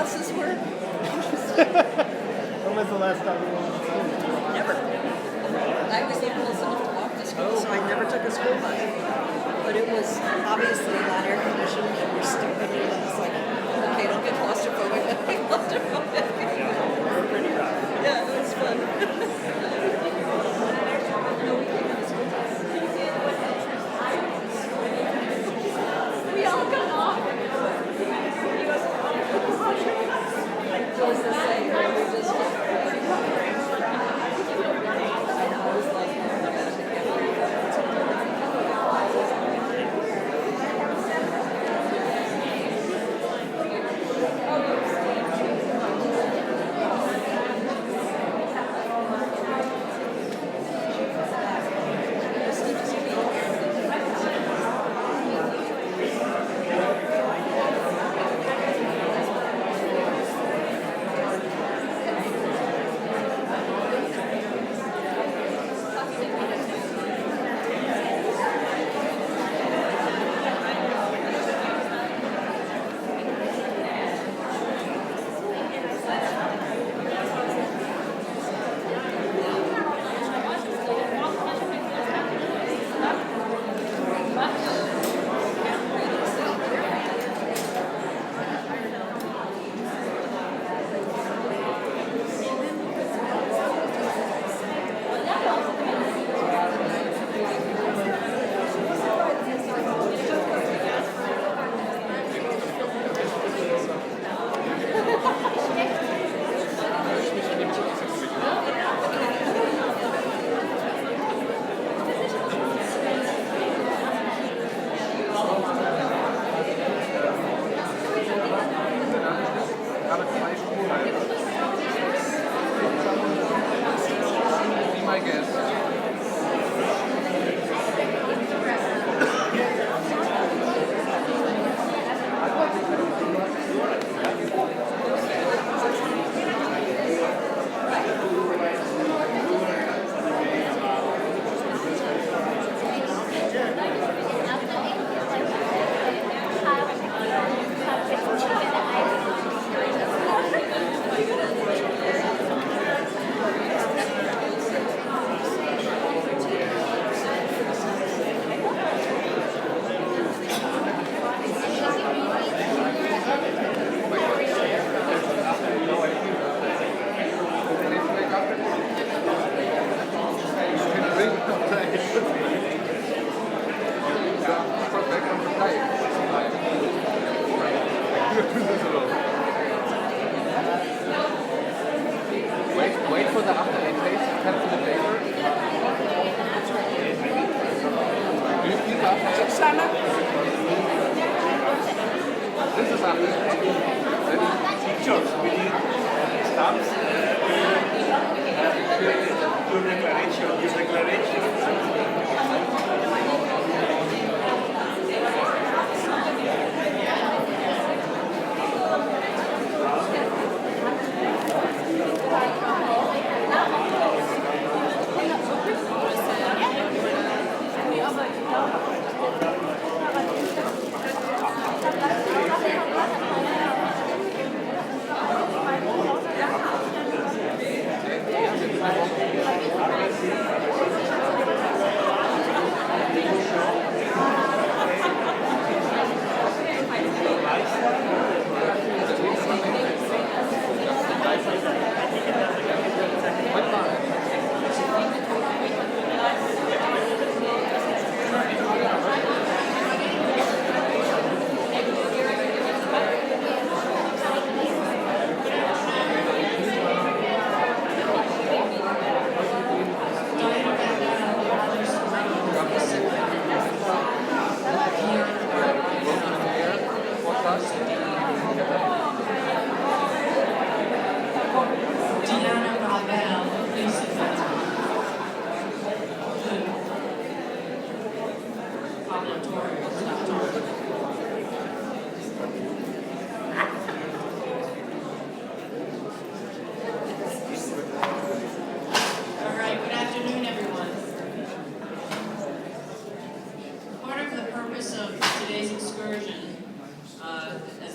buses were? When was the last time you went to school? Never. I was close enough to walk to school, so I never took a school bus. But it was obviously not air conditioned, and we're stupid, and it's like, okay, don't get claustrophobic. Don't get claustrophobic. Pretty rough. Yeah, it was fun. We all got off. Just the same, we just Wait for the after eight days, cancel the paper. Do you keep up? This is after eight. Pictures, we need stamps. Your declaration, your declaration. Part of the purpose of today's excursion, as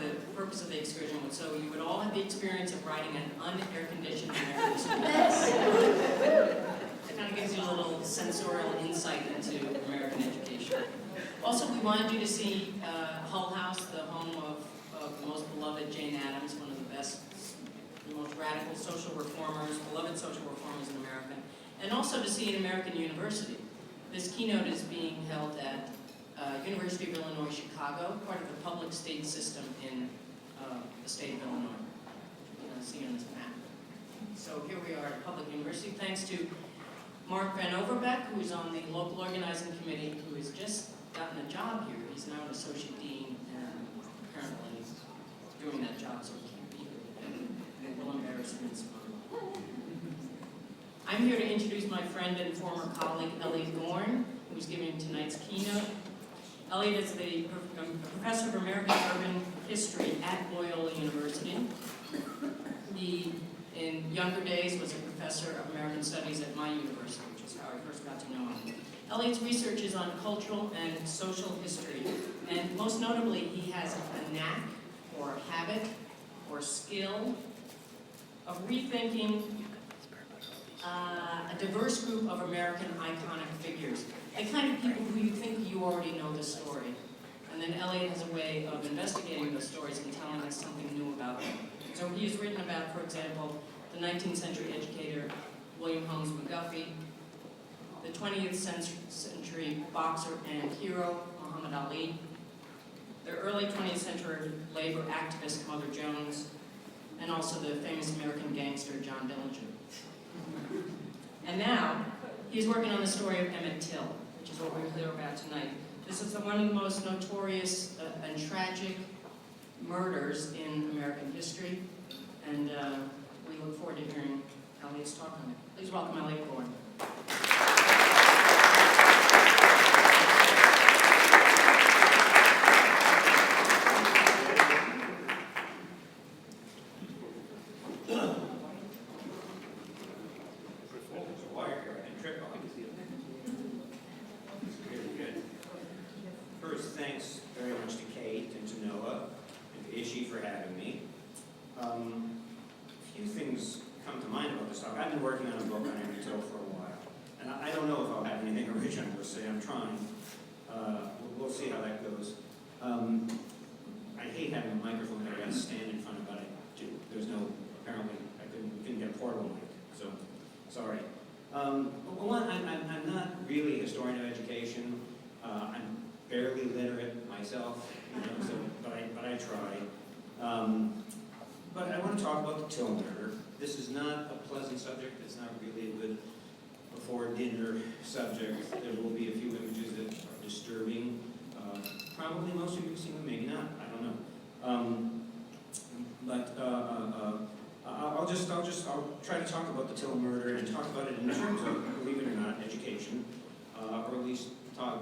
of the purpose of the excursion was so you would all have the experience of riding an unair-conditioned American school bus. It kind of gives you a little sensorial insight into American education. Also, we wanted you to see Hull House, the home of the most beloved Jane Addams, one of the best, the most radical social reformers, beloved social reformers in America, and also to see an American university. This keynote is being held at University of Illinois, Chicago, part of the public state system in the state of Illinois. You can see on this map. So here we are at a public university, thanks to Mark Van Overbeck, who is on the local organizing committee, who has just gotten a job here. He's now an associate dean and apparently doing that job, so he can't be here. It will embarrass him in some way. I'm here to introduce my friend and former colleague, Elliott Gorn, who's giving tonight's keynote. Elliott is the professor of American urban history at Loyola University. He, in younger days, was a professor of American studies at my university, which is how I first got to know him. Elliott's research is on cultural and social history, and most notably, he has a knack, or a habit, or skill of rethinking a diverse group of American iconic figures. The kind of people who you think you already know the story. And then Elliott has a way of investigating those stories and telling us something new about them. So he has written about, for example, the 19th century educator William Holmes McGuffey, the 20th century boxer and hero Muhammad Ali, the early 20th century labor activist Mother Jones, and also the famous American gangster John Dillinger. And now, he's working on the story of Emmett Till, which is what we're here about tonight. This is one of the most notorious and tragic murders in American history, and we look forward to hearing Elliott's talk on it. Please welcome Elliott Gorn. Thanks very much to Kate and to Noah and to ISCHE for having me. A few things come to mind about this talk. I've been working on a book on Emmett Till for a while, and I don't know if I'll have anything original to say. I'm trying. We'll see how that goes. I hate having a microphone that I got to stand in front of, but I do. There's no, apparently, we couldn't get a portable mic, so sorry. I'm not really a historian of education. I'm barely literate myself, you know, so, but I try. But I want to talk about the Till murder. This is not a pleasant subject. It's not really a good before-dinner subject. There will be a few images that are disturbing. Probably most of you have seen them, maybe not. I don't know. I'll try to talk about the Till murder and talk about it in terms of, believe it or not, education, or at least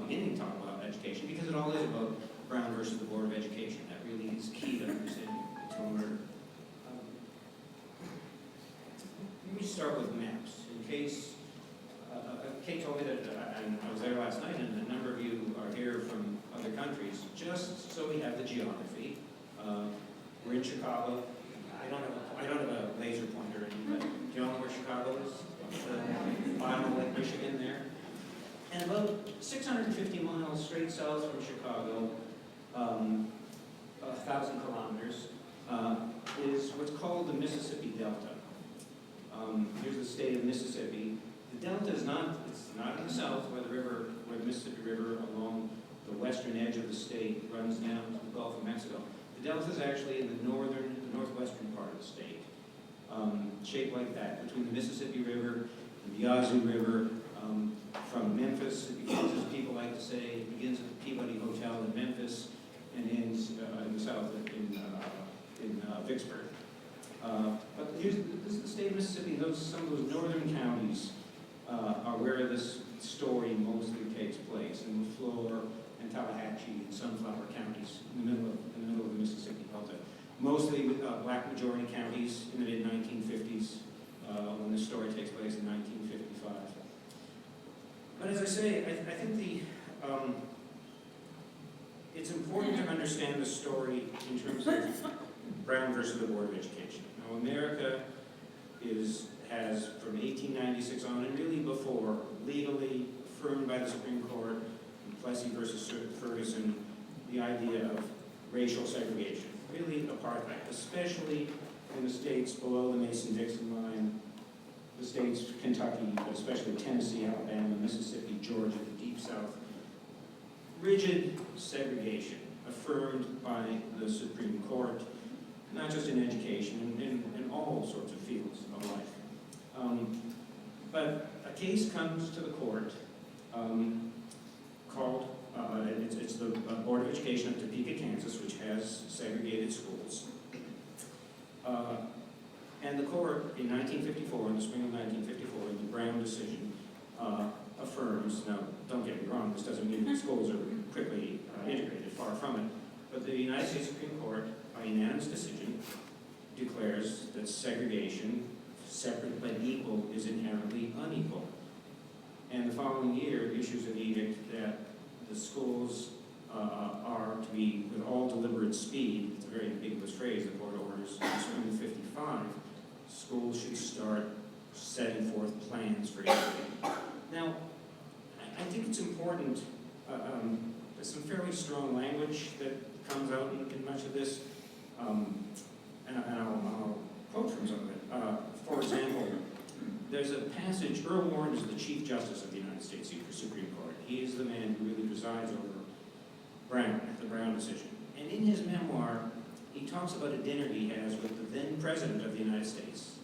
beginning to talk about education, because it all is about Brown versus the Board of Education. That really is key to understanding the Till murder. Let me start with maps. In case, Kate told me that I was there last night, and a number of you are here from other countries, just so we have the geography. We're in Chicago. I don't have a laser pointer, but do you all know where Chicago is? The bottom of Lake Michigan there. And about 650 miles straight south from Chicago, 1,000 kilometers, is what's called the Mississippi Delta. Here's the state of Mississippi. The Delta is not in the south, where the Mississippi River along the western edge of the state runs down to the Gulf of Mexico. The Delta is actually in the northwestern part of the state, shaped like that, between the Mississippi River and the Yazoo River. From Memphis, it begins, as people like to say, it begins at the Peabody Hotel in Memphis and ends in the south in Vicksburg. But this is the state of Mississippi. Some of those northern counties are where this story mostly takes place, in LaFleur and Tallahatchie and Sunflower counties in the middle of the Mississippi Delta. Mostly black majority counties in the mid-1950s, when this story takes place in 1955. But as I say, I think it's important to understand understand the story in terms of Brown versus the Board of Education. Now, America has from 1896 on, and really before, legally affirmed by the Supreme Court, in Plessy versus Ferguson, the idea of racial segregation, really apartheid, especially in the states below the Mason-Dixon line, the states Kentucky, but especially Tennessee, Alabama, Mississippi, Georgia, the Deep South. Rigid segregation affirmed by the Supreme Court, not just in education, in all sorts of fields of life. But a case comes to the court called, it's the Board of Education of Topeka, Kansas, which has segregated schools. And the court in 1954, in the spring of 1954, in the Brown decision, affirms, now don't get me wrong, this doesn't mean that schools are quickly integrated, far from it, but the United States Supreme Court, by unanimous decision, declares that segregation, separate but equal, is inherently unequal. And the following year issues an edict that the schools are to be, with all deliberate speed, it's a very ambiguous phrase, the court orders, in spring of 55, schools should start setting forth plans for equity. Now, I think it's important, there's some fairly strong language that comes out in much of this, and I'll quote from some of it. For example, there's a passage, Earl Warren is the Chief Justice of the United States Supreme Court. He is the man who really presides over Brown, the Brown decision. And in his memoir, he talks about a dinner he has with the then President of the United States,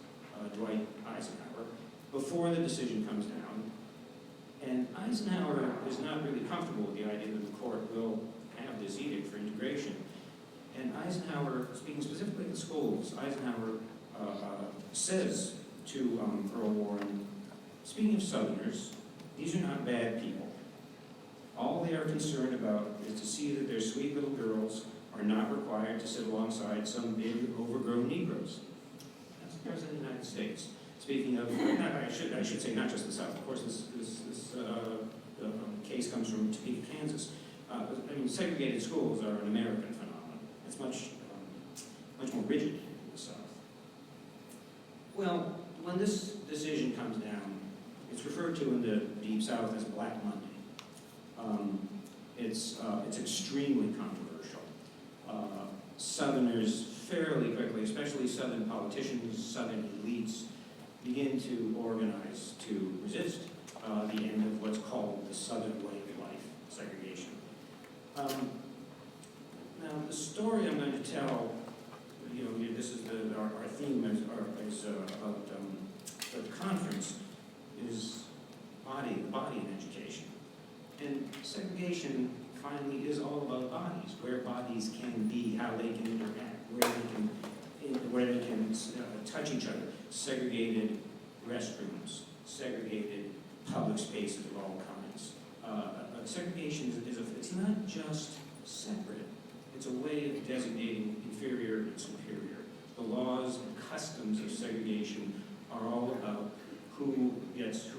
Dwight Eisenhower, before the decision comes down. And Eisenhower is not really comfortable with the idea that the court will have this edict for integration. And Eisenhower, speaking specifically to schools, Eisenhower says to Earl Warren, speaking of Southerners, these are not bad people. All they are concerned about is to see that their sweet little girls are not required to sit alongside some big, overgrown Negroes. That's the President of the United States. Speaking of, I should say not just the South. Of course, this case comes from Topeka, Kansas. I mean, segregated schools are an American phenomenon. It's much more rigid in the South. Well, when this decision comes down, it's referred to in the Deep South as Black Monday. It's extremely controversial. Southerners fairly quickly, especially Southern politicians, Southern elites, begin to organize to resist the end of what's called the Southern way of life, segregation. Now, the story I'm going to tell, this is our theme is about the conference, is body in education. And segregation finally is all about bodies, where bodies can be, how they can interact, where they can touch each other. Segregated restrooms, segregated public spaces of all kinds. Segregation it's not just separate, it's a way of designating inferior and superior. The laws and customs of segregation are all about who is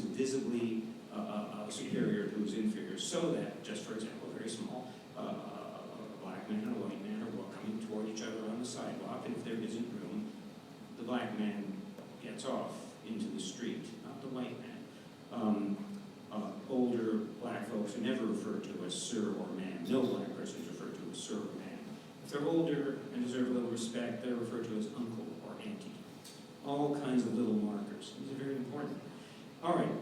visibly superior, who is inferior, so that, just for example, very small, a black man and a white man are coming toward each other on the sidewalk, and if there isn't room, the black man gets off into the street, not the white man. Older black folks are never referred to as sir or ma'am. No black person is referred to as sir or ma'am. If they're older and deserve a little respect, they're referred to as uncle or auntie. All kinds of little markers. These are very important. All right.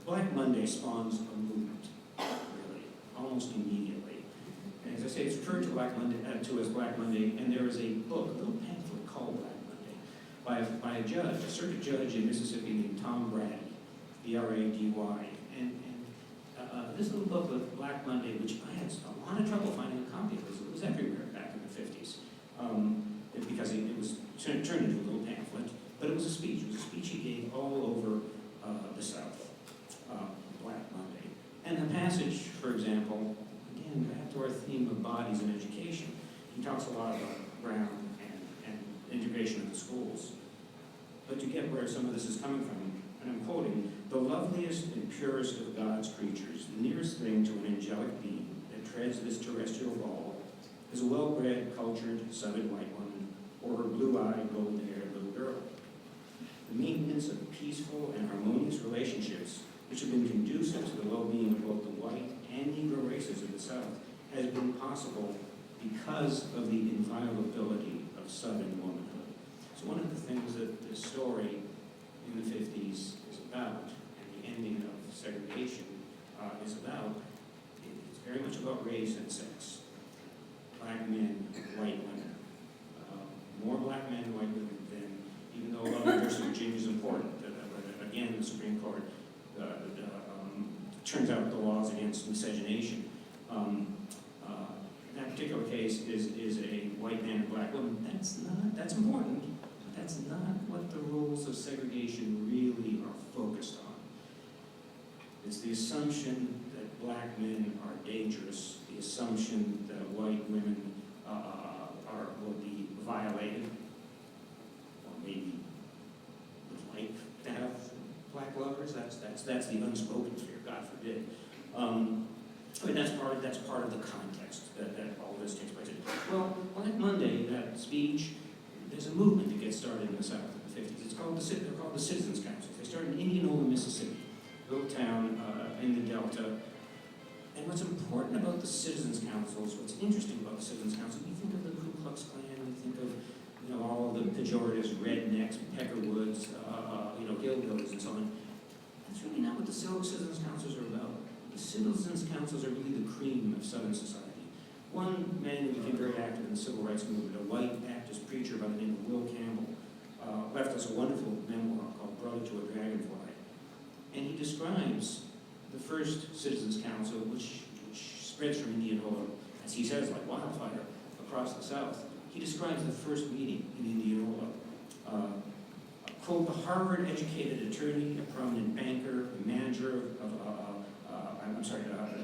Black Monday spawns a movement, really, almost immediately. And as I say, it's referred to as Black Monday, and there is a book, a little pamphlet called Black Monday, by a judge, a circuit judge in Mississippi named Tom Brady, B-R-A-D-Y. And this little book of Black Monday, which I had a lot of trouble finding a copy of, because it was everywhere back in the 50s, because it was turned into a little pamphlet, but it was a speech. It was a speech he gave all over the South, Black Monday. And the passage, for example, again, back to our theme of bodies in education, he talks a lot about Brown and integration of the schools. But to get where some of this is coming from, and I'm quoting quoting, "The loveliest and purest of God's creatures, the nearest thing to an angelic being that treads this terrestrial ball, is a well-bred, cultured, southern white woman, or her blue-eyed, golden-haired little girl. The maintenance of peaceful and harmonious relationships, which have been conducive to the well-being of both the white and Negro races of the South, has been possible because of the inviolability of Southern womanhood." So one of the things that this story in the 50s is about, and the ending of segregation is about, it's very much about race and sex. Black men, white women. More black men, white women than, even though love and diversity of Virginia is important. Again, the Supreme Court turns out the laws against miscegenation. That particular case is a white man and black woman. That's important, but that's not what the rules of segregation really are focused on. It's the assumption that black men are dangerous, the assumption that white women will be violated, or maybe would like to have black lovers. That's the unspoken fear, God forbid. I mean, that's part of the context that all this takes place in. Well, on that Monday, that speech, there's a movement that gets started in the South in the 50s. They're called the Citizens Councils. They started in Indianola, Mississippi, a little town in the Delta. And what's important about the Citizens Councils, what's interesting about the Citizens Council, you think of the Ku Klux Klan, you think of all of the pejoratives, rednecks, peckerwoods, hillbillies and so on. That's really not what the Citizens Councils are about. The Citizens Councils are really the cream of Southern society. One man who became very active in the civil rights movement, a white Baptist preacher by the name of Will Campbell, left us a wonderful memoir called Brother to a Dragonfly. And he describes the first Citizens Council, which spreads from Indianola, as he says, like wildfire across the South. He describes the first meeting in Indianola. Quote, "The Harvard-educated attorney, a prominent banker, the manager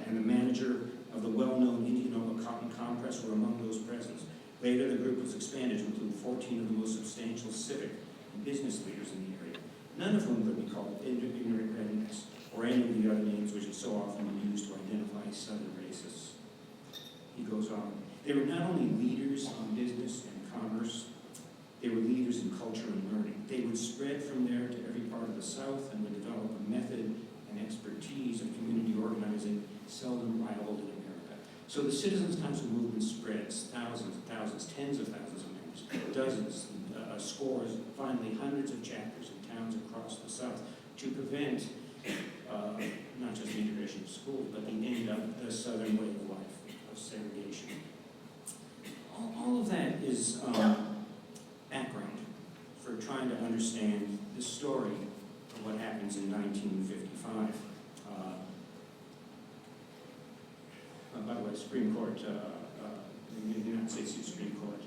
and the manager of the well-known Indianola Cotton Compress were among those present. Later, the group was expanded to include 14 of the most substantial civic and business leaders in the area, none of whom could be called ignorant rednecks or any of the other names which are so often used to identify Southern racists." He goes on, "They were not only leaders in business and commerce, they were leaders in culture and learning. They would spread from there to every part of the South and would develop a method and expertise of community organizing seldom rivaled in America." So the Citizens Council movement spreads, thousands and thousands, tens of thousands of members, dozens, scores, finally hundreds of chapters in towns across the South to prevent not just the integration of schools, but the end of the Southern way of life, of segregation. All of that is background for trying to understand the story of what happens in 1955. By the way, Supreme Court, the United States Supreme Court,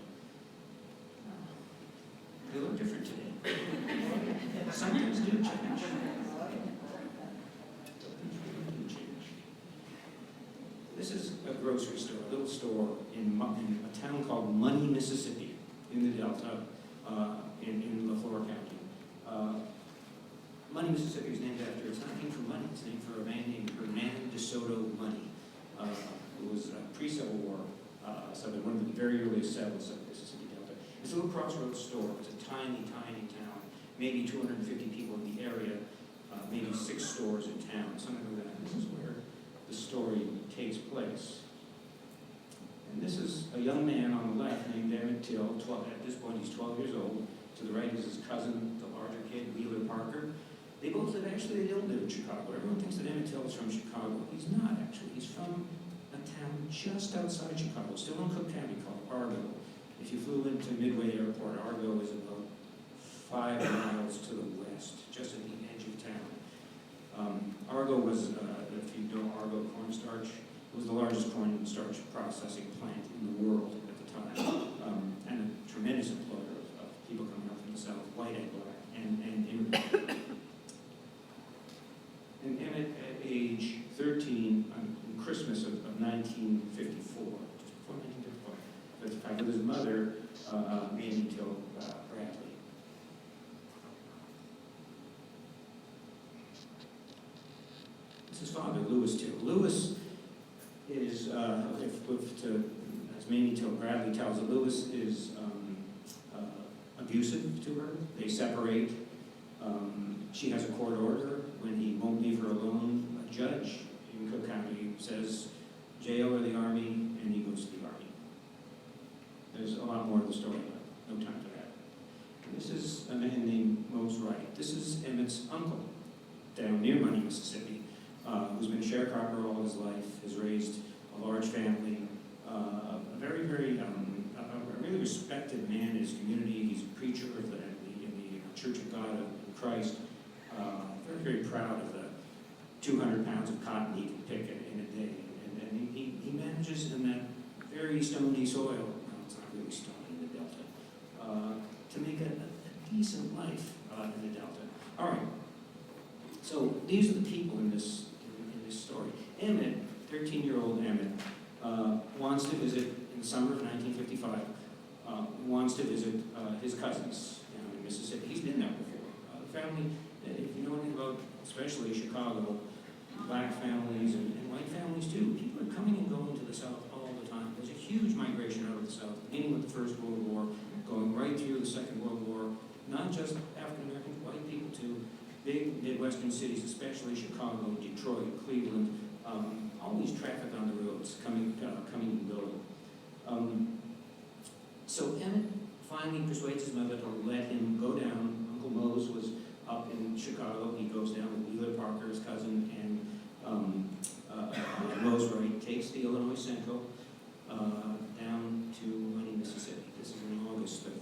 they look different today. Some things do change. This is a grocery store, a little store in a town called Money, Mississippi, in the Delta, in LaFleur County. Money, Mississippi is named after, it's not named for money, it's named for a man named Hernando de Soto Money, who was a pre-Civil War Southern, one of the very earliest settlers of the Mississippi Delta. It's a little crossroads store. It's a tiny, tiny town, maybe 250 people in the area, maybe 6 stores in town, something like that. This is where the story takes place. And this is a young man on the left named Emmett Till. At this point, he's 12 years old. To the right is his cousin, the larger kid, Wheeler Parker. They both live, actually, they don't live in Chicago. Everyone thinks that Emmett Till is from Chicago. He's not, actually. He's from a town just outside Chicago, still in Cook County, called Argo. If you flew into Midway Airport, Argo is about 5 miles to the west, just at the edge of town. Argo was, if you know Argo cornstarch, it was the largest cornstarch processing plant in the world at the time, and a tremendous employer of people coming up from the South, white and black, and immigrants. And Emmett, at age 13, on Christmas of 1954, just before 1955, with his mother, Mamie Till Bradley. his father, Lewis Till. Lewis is, as Mamie Till Bradley tells it, Lewis is abusive to her. They separate. She has a court order. When he won't leave her alone, a judge in Cook County says, jail or the Army, and he goes to the Army. There's a lot more of the story, but no time for that. And this is a man named Mose Wright. This is Emmett's uncle, down near Money, Mississippi, who's been a sharecropper all his life, has raised a large family, a very, very, a really respected man in his community. He's a preacher in the Church of God of Christ. Very, very proud of the 200 pounds of cotton he can pick in a day. And he manages in that very stony soil, well, it's not really stony in the Delta, to make a decent life in the Delta. All right, so these are the people in this story. Emmett, 13-year-old Emmett, wants to visit in the summer of 1955, wants to visit his cousins in Mississippi. He's been there before. The family, if you know anything about, especially Chicago, black families and white families too, people are coming and going to the South all the time. There's a huge migration out of the South, beginning with the First World War, going right through the Second World War, not just African Americans, white people too, big Midwestern cities, especially Chicago, Detroit, Cleveland, always traffic on the roads, coming and going. So Emmett finally persuades his mother to let him go down. Uncle Mose was up in Chicago. He goes down with Wheeler Parker, his cousin, and Mose Wright takes the Illinois Central down to Money, Mississippi. This is in August of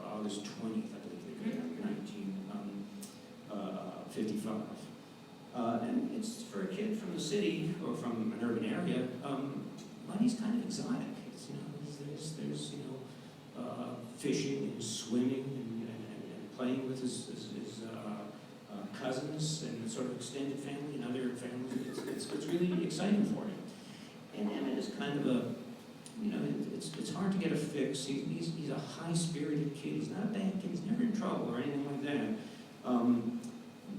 August 20th, I believe, 1955. And it's for a kid from the city or from an urban area. Money's kind of exotic. It's, there's fishing and swimming and playing with his cousins and sort of extended family and other families. It's really exciting for him. And Emmett is kind of a, it's hard to get a fix. He's a high-spirited kid. He's not a bad kid. He's never in trouble or anything like that.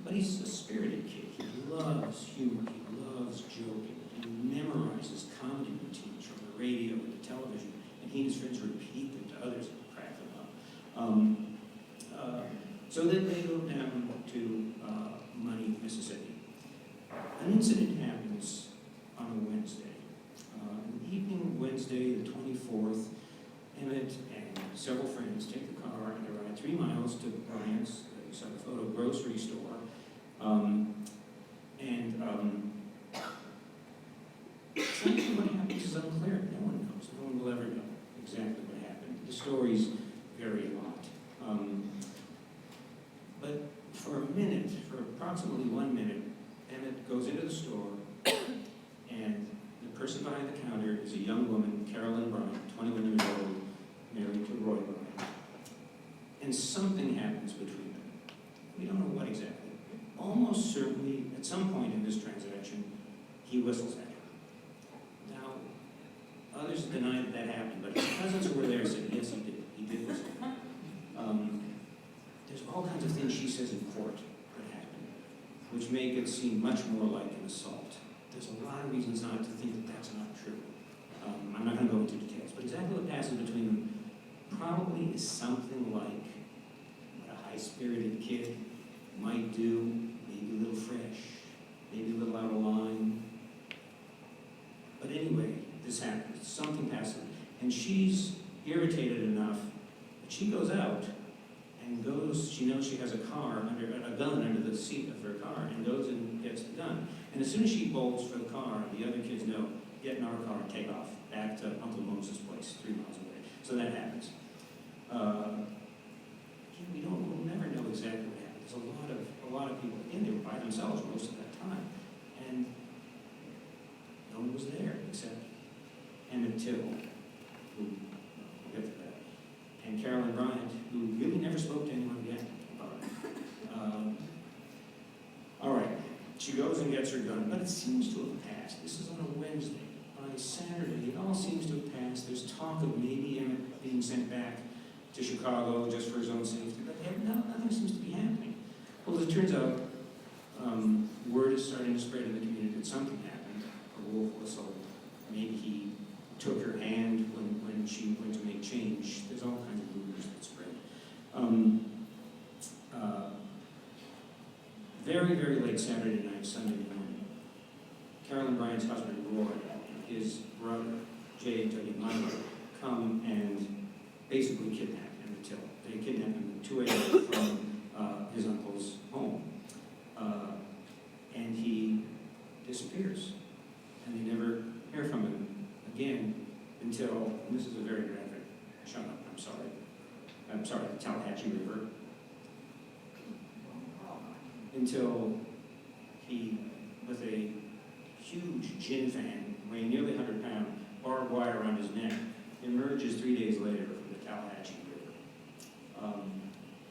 But he's a spirited kid. He loves humor. He loves joking. He memorizes comedy routines from the radio and the television, and he and his friends repeat them to others and crack them up. So then they go down to Money, Mississippi. An incident happens on a Wednesday. In the evening of Wednesday, the 24th, Emmett and several friends take the car and they ride 3 miles to Bryant's, you saw the photo, grocery store. Exactly what happens is unclear. No one knows. No one will ever know exactly what happened. The stories vary a lot. But for a minute, for approximately 1 minute, Emmett goes into the store, and the person behind the counter is a young woman, Carolyn Bryant, 21 years old, married to Roy Bryant. And something happens between them. We don't know what exactly. Almost certainly, at some point in this transaction, he whistles at her. Now, others deny that happened, but his cousins who were there said, yes, he did. He did whistle. There's all kinds of things she says in court that happened, which make it seem much more like an assault. There's a lot of reasons not to think that that's not true. I'm not going to go into details, but exactly what passes between them probably is something like what a high-spirited kid might do, maybe a little fresh, maybe a little out of line. But anyway, this happens. Something passes. And she's irritated enough that she goes out and goes, she knows she has a gun under the seat of her car, and goes and gets the gun. And as soon as she bolts for the car, the other kids know, get in our car and take off back to Uncle Moses' place, 3 miles away. So that happens. We'll never know exactly what happened. There's a lot of people, again, they were by themselves most of that time. And no one was there except Emmett Till, who, we'll get to that, and Carolyn Bryant, who really never spoke to anyone again about it. All right, she goes and gets her gun, but it seems to have passed. This is on a Wednesday. By Saturday, it all seems to have passed. There's talk of maybe Emmett being sent back to Chicago just for his own safety, but nothing seems to be happening. Well, as it turns out, Word is starting to spread in the community that something happened. A wolf whistled. Maybe he took her hand when she went to make change. There's all kinds of rumors that spread. Very, very late Saturday night, Sunday morning, Carolyn Bryant's husband, Roy, his brother, J.W. Milo, come and basically kidnap him until they kidnap him at 2 a.m. from his uncle's home. And he disappears. And they never hear from him again until, and this is a very graphic, shut up, I'm sorry, the Tallahatchie River, until he, with a huge gin fan, weighing nearly 100 pounds, barbed wire around his neck, emerges 3 days later from the Tallahatchie River.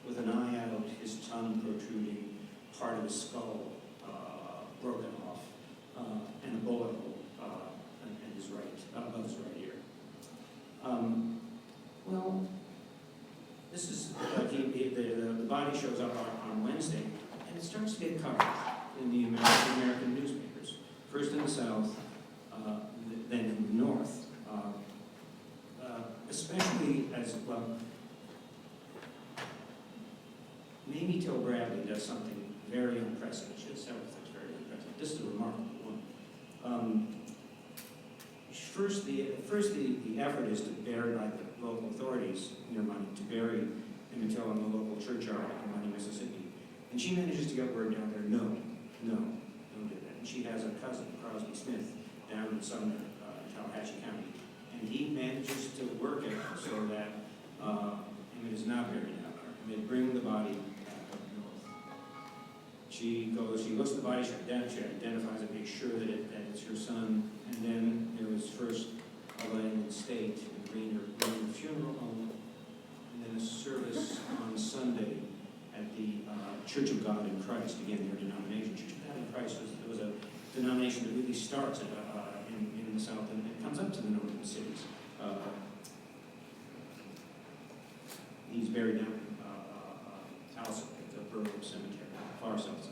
With an eye out, his tongue protruding, part of his skull broken off, and a bullet hole in his above his right ear. Well, this is, the body shows up on Wednesday, and it starts to get coverage in the American newspapers. First in the South, then in the North. Especially as, well, maybe Till Bradley does something very unprecedented. She does several things very unprecedented. This is a remarkable one. First, the effort is to bury, by the local authorities, their money, to bury Emmett Till in the local churchyard in Money, Mississippi. And she manages to get word down there, no, don't do that. And she has a cousin, Crosby Smith, down in Sumner, Tallahatchie County. And he manages to work it so that Emmett is not buried down there. And they bring the body back up north. She looks at the body, she identifies it, makes sure that it's her son. And then there was first a laying in state in Green funeral home, and then a service on Sunday at the Church of God in Christ, again, their denomination. Church of God in Christ was a denomination that really starts in the South and it comes up to the northern cities. He's buried down in Alsop at the Borough Cemetery, far south side.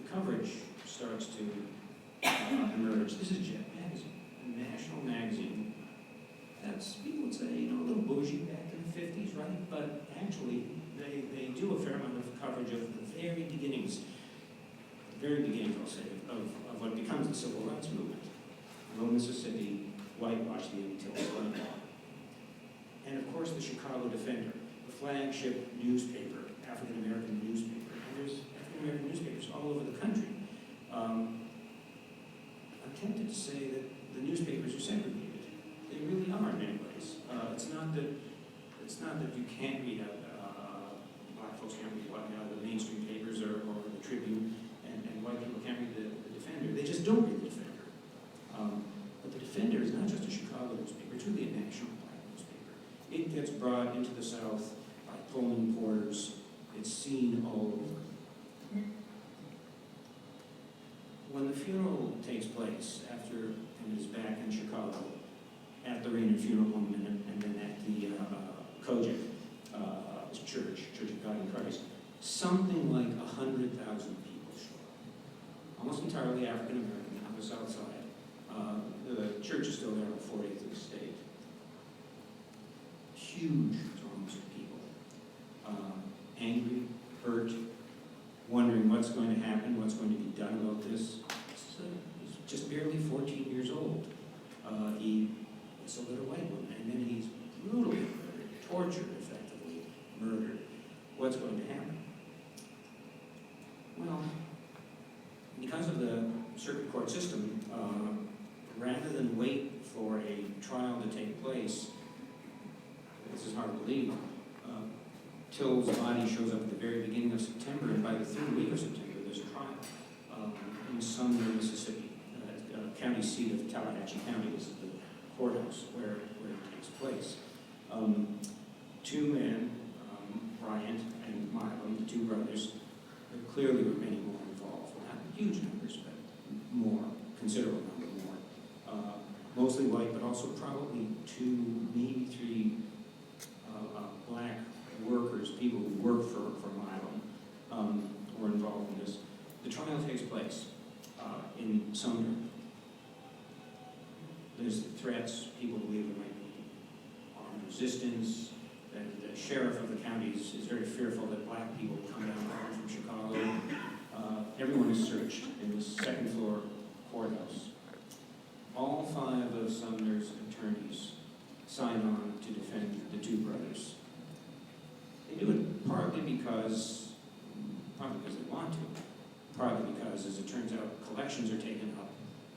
The coverage starts to emerge. This is Jet Magazine, a national magazine. That's, people would say, a little bougie back in the 50s, right? But actually, they do a fair amount of coverage of the very beginnings, I'll say, of what becomes the civil rights movement. Low Mississippi, whitewash the Emmett Till slum. And of course, the Chicago Defender, the flagship newspaper, African-American newspaper. And there's African-American newspapers all over the country. I'm tempted to say that the newspapers are segregated. They really are in many ways. It's not that you can't read black folks can't read the mainstream papers or the Tribune, and white people can't read the Defender. They just don't read the Defender. But the Defender is not just a Chicago newspaper, it's really a national black newspaper. It gets brought into the South by Pullman porters. It's seen all over. When the funeral takes place, after Emmett is back in Chicago, at the Rainer Funeral Home and then at the Kojic Church of God in Christ, something like 100,000 people show up. Almost entirely African American on the south side. The church is still there on 40th of the state. Huge throngs of people. Angry, hurt, wondering what's going to happen, what's going to be done about this. He's just barely 14 years old. He was a little white woman, and then he's brutally murdered, tortured, effectively murdered. What's going to happen? Well, because of the circuit court system, rather than wait for a trial to take place, this is hard to believe, Till's body shows up at the very beginning of September, and by the third week of September, there's a trial in Sumner, Mississippi, county seat of Tallahatchie County. This is the courthouse where it takes place. Two men, Bryant and Milam, the two brothers, there clearly were many more involved. Not huge numbers, but more, considerable number more. Mostly white, but also probably two, maybe three black workers, people who worked for Milam. The trial takes place in Sumner. There's threats. People believe there might be armed resistance. The sheriff of the county is very fearful that black people will come down from Chicago. Everyone is searched in this second floor courthouse. All 5 of Sumner's attorneys sign on to defend the 2 brothers. They do it partly because they want to, partly because, as it turns out, collections are taken up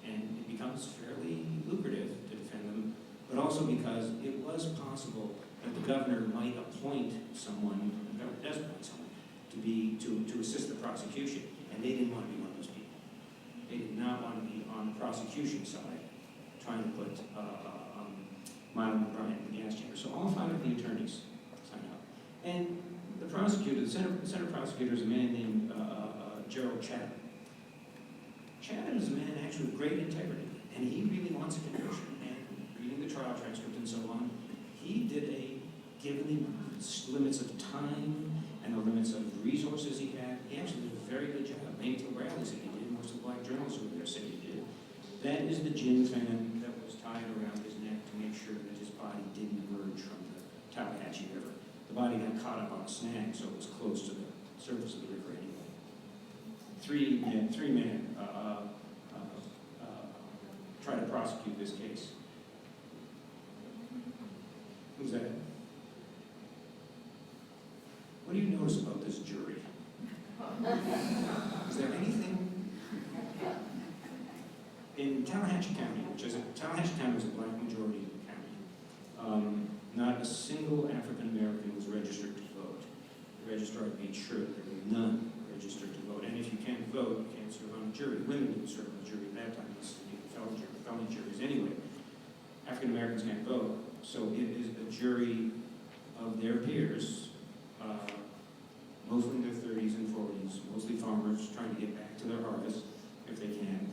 and it becomes fairly lucrative to defend them, but also because it was possible that the governor might appoint someone, the governor does appoint someone, to assist the prosecution, and they didn't want to be one of those people. They did not want to be on the prosecution side, trying to put Milo and Bryant in the gas chamber. So all 5 of the attorneys signed up. And the prosecutor, the center prosecutor, is a man named Gerald Chatham. Chatham is a man actually with great integrity, and he really wants a conviction. And reading the trial transcript and so on, he did given the limits of time and the limits of resources he had, he actually did a very good job. Maybe Till Bradley said he did, most of the black journalists who were there said he did. That is the gin fan that was tied around his neck to make sure that his body didn't emerge from the Tallahatchie River. The body got caught up on a snag, so it was close to the surface of the river anyway. Three men try to prosecute this case. Who's that? What do you notice about this jury? Is there anything in Tallahatchie County, Tallahatchie County is a black majority county. Not a single African American was registered to vote. The registrar made sure that there were none registered to vote. And if you can't vote, you can't serve on a jury. Women didn't serve on a jury at that time. This is felony juries anyway. African Americans can't vote, so it is a jury of their peers, mostly in their 30s and 40s, mostly farmers trying to get back to their harvest if they can.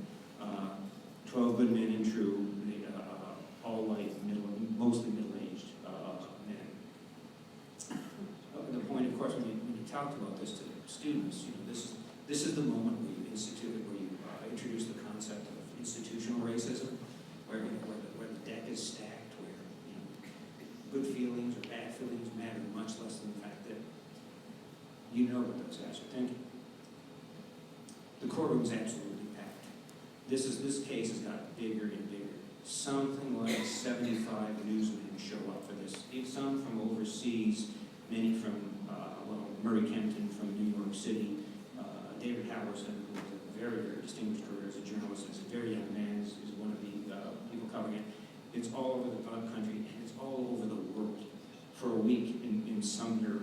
12 good men and true, all white, mostly middle-aged men. The point, of course, when you talked about this to students, this is the moment where you introduce the concept of institutional racism, where the deck is stacked, where good feelings or bad feelings matter much less than the fact that you know what those guys are thinking. The courtroom is absolutely packed. This case has got bigger and bigger. Something like 75 newsmen show up for this. Some from overseas, many from Murray Kempton from New York City. David Halverson, who has a very, very distinguished career as a journalist, is a very young man, is one of the people covering it. It's all over the country, and it's all over the world for a week in Sumner,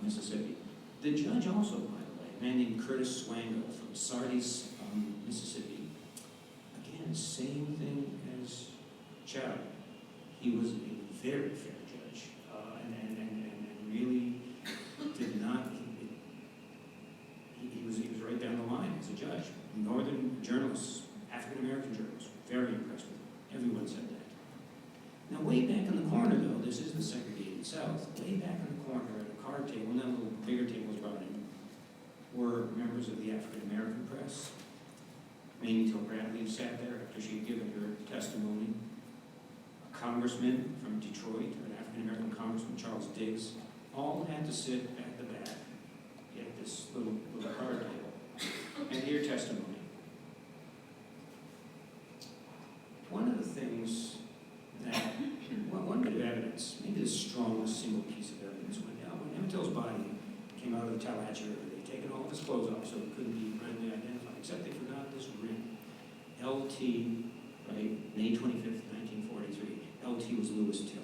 Mississippi. The judge also, by the way, a man named Curtis Swango from Sardis, Mississippi. Again, same thing as Chad. He was a very fair judge, and really did not. He was right down the line as a judge. Northern journalists, African American journalists, very impressed with him. Everyone said that. Now, way back in the corner, though, this is the segregated South. Way back in the corner at a card table, and that little bigger table was brought in, were members of the African American press. Mamie Till Bradley sat there after she had given her testimony. A congressman from Detroit, an African American congressman, Charles Diggs, all had to sit at the back at this little card table and hear testimony. One of the things that, one bit of evidence, maybe the strongest single piece of evidence, when Emmett Till's body came out of the Tallahatchie River, they'd taken all of his clothes off so it couldn't be readily identified, except they forgot this ring. LT, right, May 25th, 1943. LT was Lewis Till.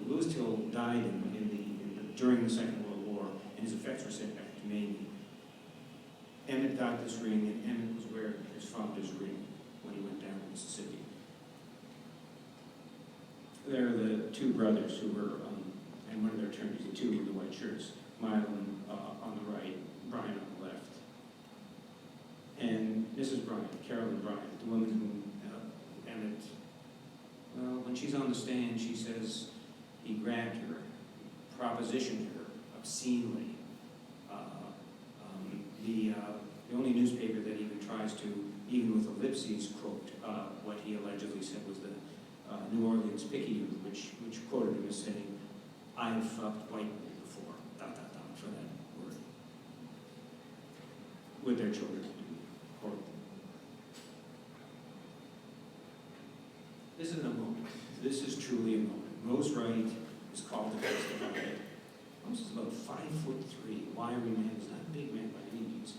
Lewis Till died during the Second World War, and his effects were sent back to Mamie. Emmett got this ring, and Emmett was wearing his father's ring when he went down to Mississippi. There are the 2 brothers who were, and one of their attorneys, the 2 with the white shirts, Milo on the right, Brian on the left. And Mrs. Bryant, Carolyn Bryant, the woman who Emmett, well, when she's on the stand, she says he grabbed her, propositioned her obscenely. The only newspaper that even tries to, even with ellipses, quote what he allegedly said was the New Orleans Picayune, which quoted him as saying, "I've fucked white men before," ... for that word, with their children. Quote. This is a moment. This is truly a moment. Mose Wright is called to testify. Mose is about 5'3", wiry man. He's not a big man by any means.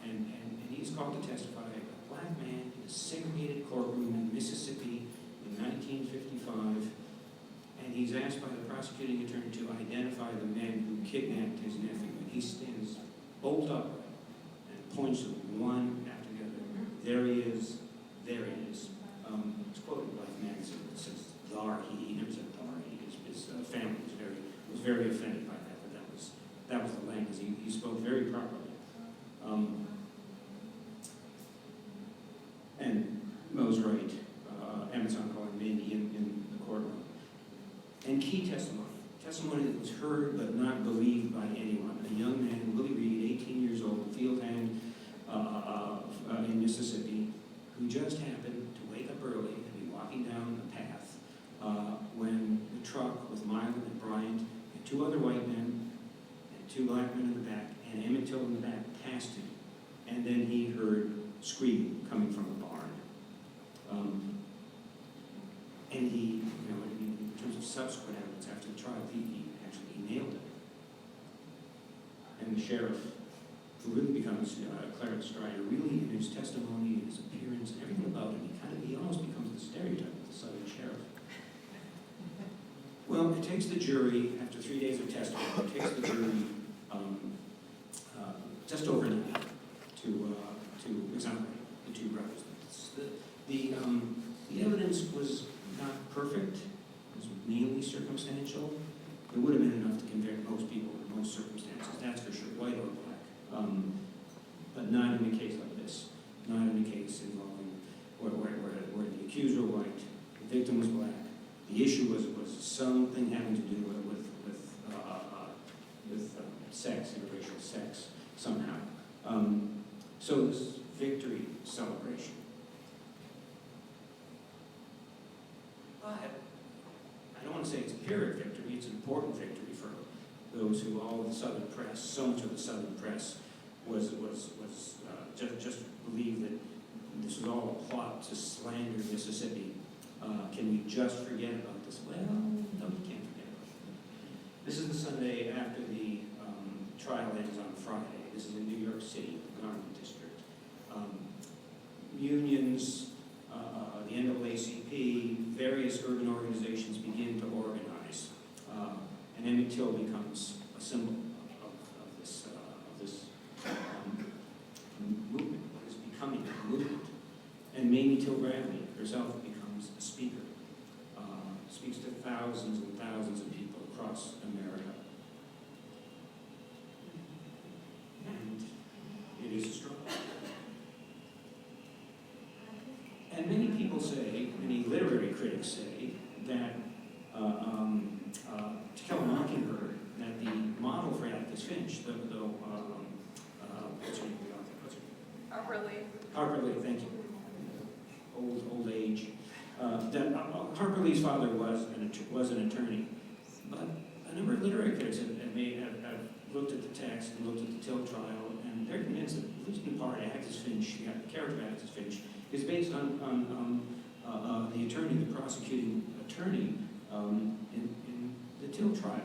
And he's called to testify, a black man in a segregated courtroom in Mississippi in 1955. And he's asked by the prosecuting attorney to identify the men who kidnapped his nephew. And he stands bolt upright and points to one after the other. There he is. There he is. It's quoted by Life magazine. It says, "Thar he." He never said "thar he." His family was very offended by that, but that was the language. He spoke very properly. And Mose Wright, Emmett's uncle, and Mindy in the courtroom. And key testimony that was heard but not believed by anyone. A young man, Willie Reed, 18 years old, field hand in Mississippi, who just happened to wake up early and be walking down the path when the truck with Milan and Bryant and two other white men and two black men in the back and Emmett Till in the back passed him. And then he heard screaming coming from the barn. And he, in terms of subsequent evidence after the trial, he nailed it. And the sheriff, who really becomes Clarence Strider, really in his testimony, his appearance, and everything about him, he almost becomes the stereotype of the Southern sheriff. Well, it takes the jury, after 3 days of testimony, it takes the jury just over an hour to exonerate the two brothers. The evidence was not perfect. It was mainly circumstantial. It would have been enough to convict most people in most circumstances, that's for sure, white or black. But not in a case like this. Not in a case involving where the accuser was white, the victim was black. The issue was something having to do with sex, interracial sex, somehow. So this victory celebration. But I don't want to say it's a Pyrrhic victory, it's an important victory for those who all of the Southern press, so much of the Southern press was just believed that this was all a plot to slander Mississippi. Can we just forget about this? Well, no, we can't forget about it. This is the Sunday after the trial ends on Friday. This is in New York City, the Garment District. Unions, the NAACP, various urban organizations begin to organize. And Emmett Till becomes a symbol of this movement, is becoming a movement. And Mamie Till Bradley herself becomes a speaker, speaks to thousands and thousands of people across America. And it is a struggle. And many people say, many literary critics say, that To Kill a Mockingbird, that the model for Atticus Finch, what's her name? What's her name? Harper Lee. Harper Lee, thank you. Old age. That Harper Lee's father was an attorney, but a number of literary critics have looked at the text and looked at the Till trial, and they're convinced that, at least in part, Atticus Finch, the character of Atticus Finch, is based on the attorney, the prosecuting attorney in the Till trial.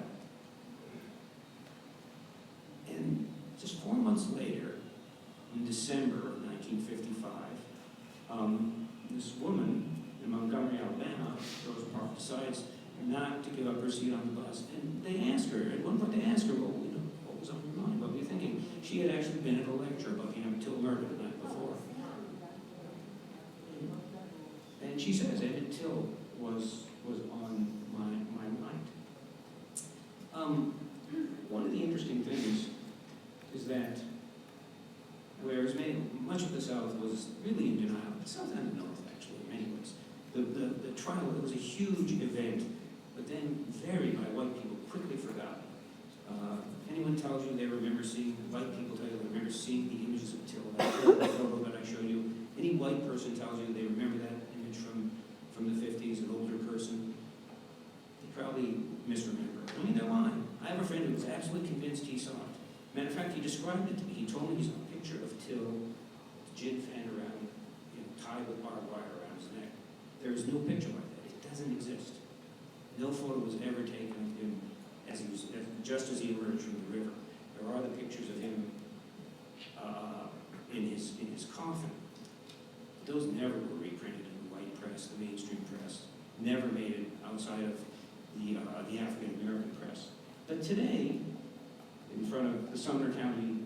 And just 4 months later, in December of 1955, this woman in Montgomery, Alabama, Rose Park, decides not to give up her seat on the bus. And they ask her, at one point they ask her, well, what was on your mind? What were you thinking? She had actually been at a lecture about the Emmett Till murder the night before. And she says Emmett Till was on my mind. One of the interesting things is that whereas much of the South was really in denial, the South and the North actually in many ways, the trial, it was a huge event, but then by white people quickly forgotten. person tells you they remember that image from the 50s, an older person, they probably misremember. I mean, they're lying. I have a friend who was absolutely convinced he saw it. Matter of fact, he described it to me. He told me he saw a picture of Till, gin fan around, tied with barbed wire around his neck. There is no picture like that. It doesn't exist. No photo was ever taken of him just as he emerged from the river. There are the pictures of him in his coffin. Those never were reprinted in the white press, the mainstream press. Never made it outside of the African American press. But today, in front of the Sumner County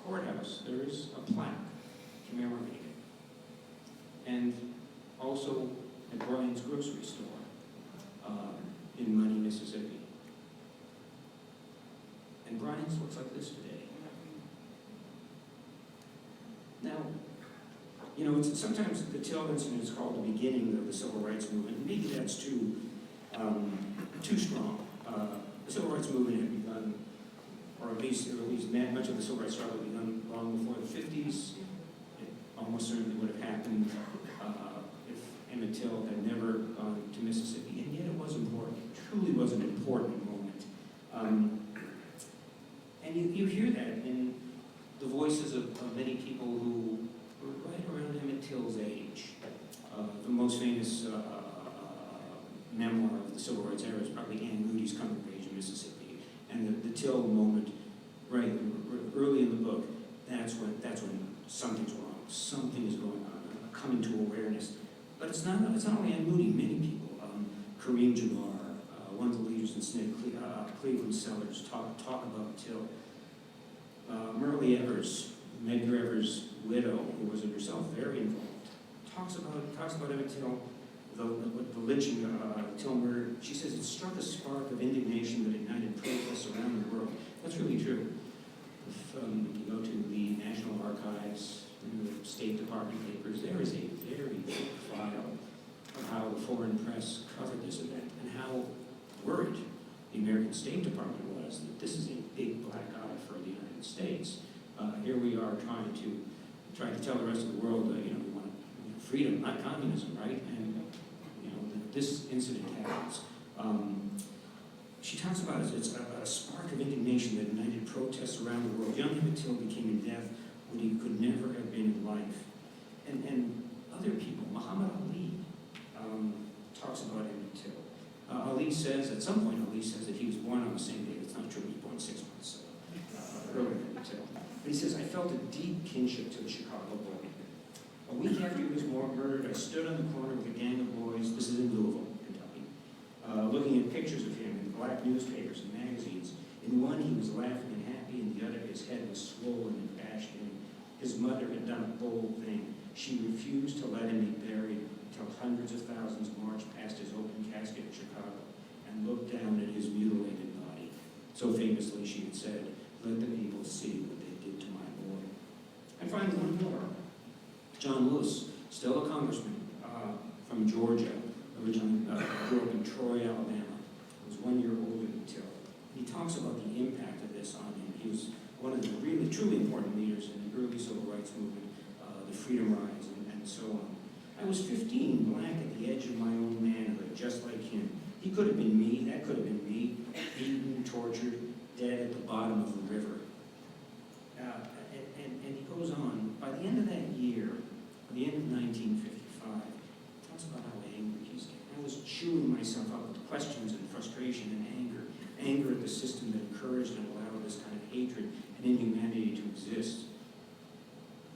courthouse, there is a plaque commemorating it. And also at Brian's grocery store in Money, Mississippi. And Brian's looks like this today. Now, sometimes the Till incident is called the beginning of the civil rights movement. Maybe that's too strong. The civil rights movement had begun, or at least much of the civil rights struggle had begun long before the 50s. It almost certainly would have happened if Emmett Till had never gone to Mississippi, and yet it was important. It truly was an important moment. And you hear that in the voices of many people who were right around Emmett Till's age. The most famous memoir of the civil rights era is probably Ann Moody's Coming of Age in Mississippi. And the Till moment, right, early in the book, that's when something's wrong. Something is going on, coming to awareness. But it's not only Ann Moody, many people. Kareem Jabbar, one of the leaders in Cleveland Sellers, talk about Till. Merle Evers, Medgar Evers' widow, who was herself very involved, talks about Emmett Till, the lynching, Till murder. She says it struck a spark of indignation that ignited protests around the world. That's really true. If you go to the National Archives, the State Department papers, there is a very thick file of how the foreign press covered this event and how worried the American State Department was that this is a big black eye for the United States. Here we are trying to tell the rest of the world that we want freedom, not communism, right? And this incident happens. She talks about it as a spark of indignation that ignited protests around the world. Young Emmett Till became in death what he could never have been in life. And other people, Muhammad Ali, talks about Emmett Till. Ali says, at some point, that he was born on the same day. It's not true, he was born 6 months earlier than Emmett Till. But he says, I felt a deep kinship to the Chicago boy. A week after he was murdered, I stood on the corner with a gang of boys, this is in Louisville, Kentucky, looking at pictures of him in black newspapers and magazines. In one, he was laughing and happy, in the other, his head was swollen and bashed in. His mother had done a bold thing. She refused to let him be buried until hundreds of thousands marched past his open casket in Chicago and looked down at his mutilated body. So famously, she had said, let the people see what they did to my boy. And finally, one more. John Lewis, still a congressman from Georgia, originally grew up in Troy, Alabama. He was 1 year older than Till. He talks about the impact of this on him. He was one of the really, truly important leaders in the early civil rights movement, the Freedom Rides, and so on. I was 15, black at the edge of my own manhood, just like him. He could have been me, that could have been me, beaten, tortured, dead at the bottom of the river. And he goes on, by the end of that year, by the end of 1955, he talks about how angry he's getting. I was chewing myself up with questions and frustration and anger at the system that encouraged and allowed this kind of hatred and inhumanity to exist.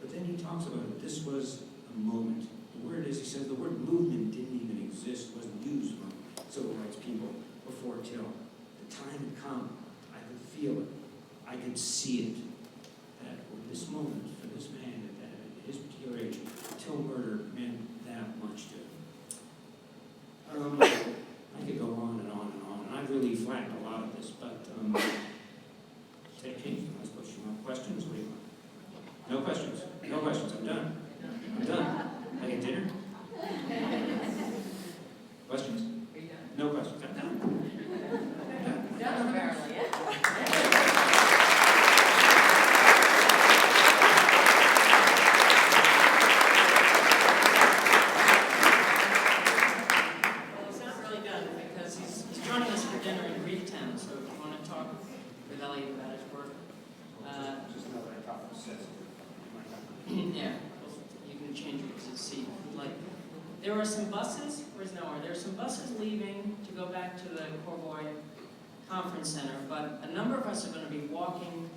But then he talks about it. This was a moment. The word is, he says, the word movement didn't even exist, wasn't used among civil rights people before Till. The time had come. I could feel it. I could see it. That this moment for this man at his particular age, Till murder meant that much to him. I could go on and on and on. And I've really flattened a lot of this, but take me. I suppose you want questions? What do you want? No questions. No questions. I'm done. I'm done. I get dinner? Questions? No questions. I'm done. Done, apparently. with Elliott about his work. Just know that I thought it was sensitive. Yeah, well, you can change it because it's C. Like, there are some buses, where's Noah? There are some buses leaving to go back to the Corvoy Conference Center, but a number of us are going to be walking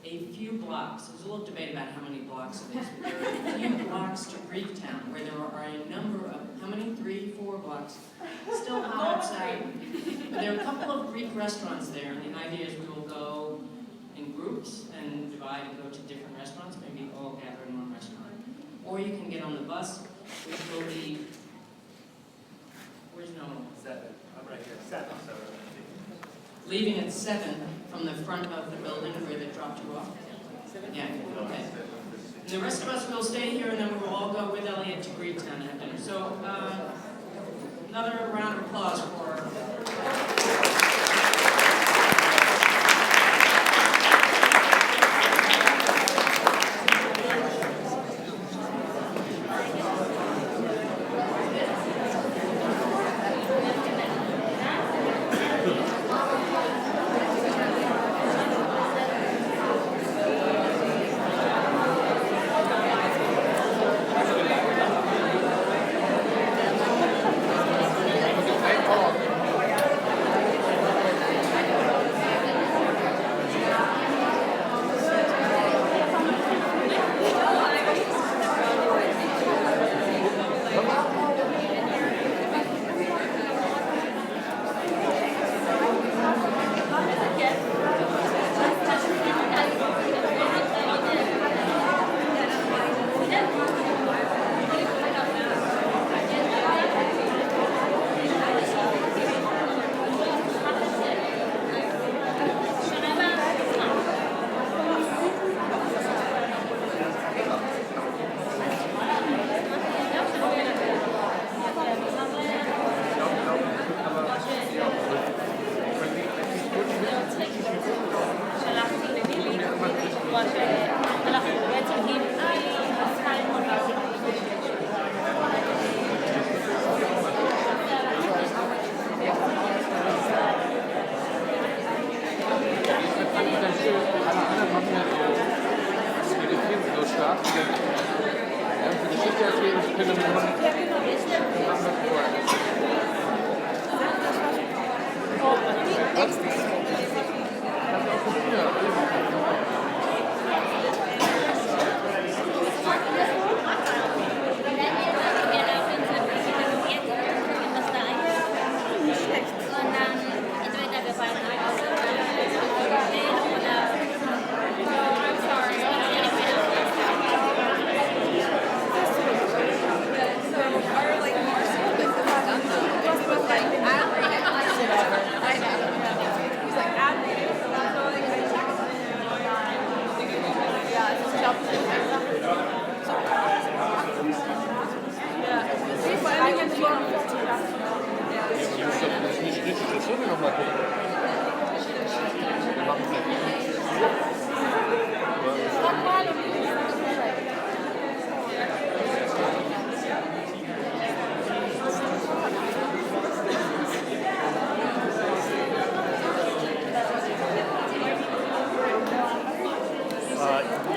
a few blocks. There's a little debate about how many blocks it is, but there are a few blocks to Greektown, where there are a number of, how many? 3, 4 blocks? Still hot outside. But there are a couple of Greek restaurants there, and the idea is we will go in groups and divide and go to different restaurants, maybe all gather in one restaurant. Or you can get on the bus, which will be, where's Noah? 7. I'm right here. 7. So. Leaving at 7 from the front of the building where they dropped you off? Yeah, okay. And the rest of us will stay here, and then we will all go with Elliott to Greektown and have dinner. So, another round of applause for...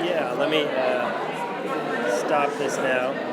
Yeah, let me stop this now.